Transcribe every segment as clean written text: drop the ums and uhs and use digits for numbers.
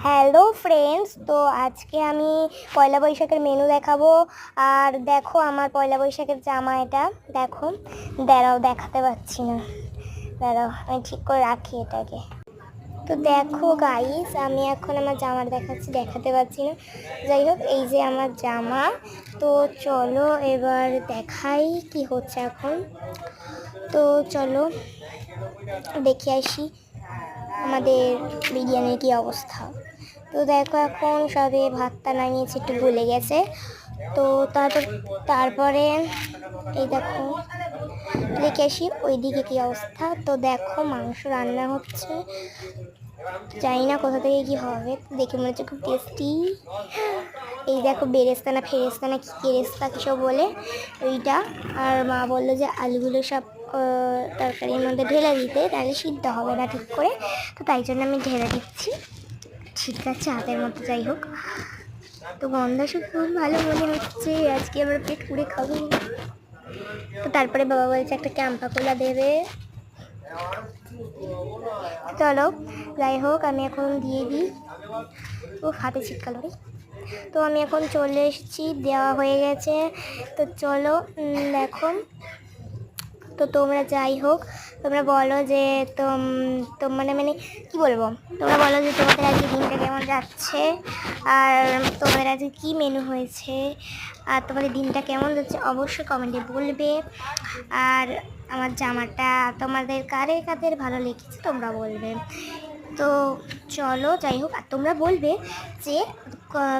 Hello friends, তো আজকে আমি পয়লা বৈশাখের মেনু দেখাবো। আর দেখো আমার পয়লা বৈশাখের জামা, এটা দেখো। দাঁড়াও, দেখাতে পারছি না, দাঁড়াও আমি ঠিক করে রাখি এটাকে। তো দেখো গাইস, আমি এখন আমার জামার দেখাতে পারছি না। যাই হোক, এই যে আমার জামা। তো চলো এবার দেখাই কি হচ্ছে এখন। তো চলো দেখে আসি আমাদের বিরিয়ানির কি অবস্থা। তো দেখো এখন সবে ভাতটা নামিয়েছি, একটু ভুলে গেছে। তো তারপরে এই দেখো দেখে আসি ওইদিকে কি অবস্থা। তো দেখো মাংস রান্না হচ্ছে, জানি না কোথা থেকে কি হবে, দেখে মনে হচ্ছে খুব টেস্টি। এই দেখো বেরেস্তা না ফেরেস্তা না কি কেরেস্তা কিছু বলে ওইটা। আর মা বললো যে আলুগুলো সব তরকারির মধ্যে ঢেলে দিতে, তাহলে সিদ্ধ হবে না ঠিক করে। তো তাই জন্য আমি ঢেলে দিচ্ছি, ঠিক আছে হাতের মতো। যাই হোক, তো গন্ধ সব খুব ভালো মনে হচ্ছে, আজকে আমরা পেট পুড়ে খাবো। তো তারপরে বাবা বলছে একটা ক্যাম্পা কোলা দেবে। চলো যাই হোক, আমি এখন দিয়ে দিই। ও হাতে ছিটকালো রে। তো আমি এখন চলে এসেছি, দেওয়া হয়ে গেছে। তো চলো দেখো। তো তোমরা যাই হোক, তোমরা বলো যে মানে কি বলবো, তোমরা বলো যে তোমাদের আজকে দিনটা কেমন যাচ্ছে, আর তোমাদের আজকে কী মেনু হয়েছে, আর তোমাদের দিনটা কেমন যাচ্ছে অবশ্যই কমেন্টে বলবে। আর আমার জামাটা তোমাদের কাদের ভালো লেগেছে তোমরা বলবে। তো চলো যাই হোক, আর তোমরা বলবে যে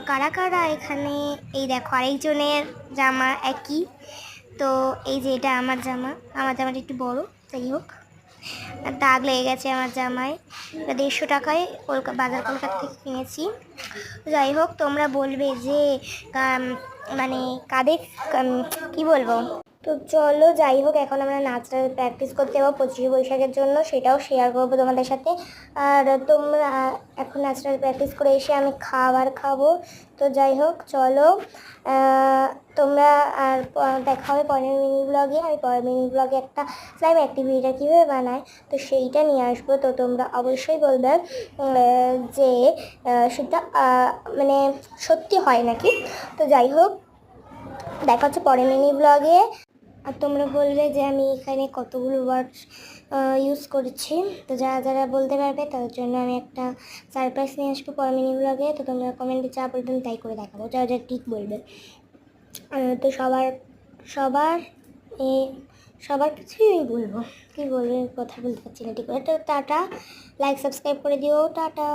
কারা কারা এখানে। এই দেখো আরেকজনের জামা একই। তো এই যে এটা আমার জামাটা একটু বড়, যাই হোক দাগ লেগে গেছে আমার জামায়। 150 টাকায় বাজার কলকাতা থেকে কিনেছি। যাই হোক, তোমরা বলবে যে মানে কাদের কি বলবো। তো চলো যাই হোক, এখন আমরা নাচটা প্র্যাকটিস করতে যাবো 25 বৈশাখের জন্য, সেটাও শেয়ার করবো তোমাদের সাথে। আর তোমরা এখন নাচটা প্র্যাকটিস করে এসে আমি খাবার খাবো। তো যাই হোক চলো, তোমরা আর দেখা হবে পরের মিনি ব্লগে। আমি পরের মিনি ব্লগে একটা স্লাইম অ্যাক্টিভিটিটা কীভাবে বানায় তো সেইটা নিয়ে আসবো। তো তোমরা অবশ্যই বলবে যে সেটা মানে সত্যি হয় নাকি। তো যাই হোক, দেখা হচ্ছে পরের মিনি ব্লগে। আর তোমরা বলবে যে আমি এখানে কতগুলো ওয়ার্ড ইউজ করেছি। তো যারা বলতে পারবে তাদের জন্য আমি একটা সারপ্রাইজ নিয়ে আসবো পরের মিনি ব্লগে। তো তোমরা কমেন্টে যা বলবেন তাই করে দেখাবো, যা ঠিক বলবে। তো সবার সবার কিছুই আমি বলবো, কী বলবে কথা বলতে পারছি না ঠিক করে। তো টাটা, লাইক সাবস্ক্রাইব করে দিও, টাটা।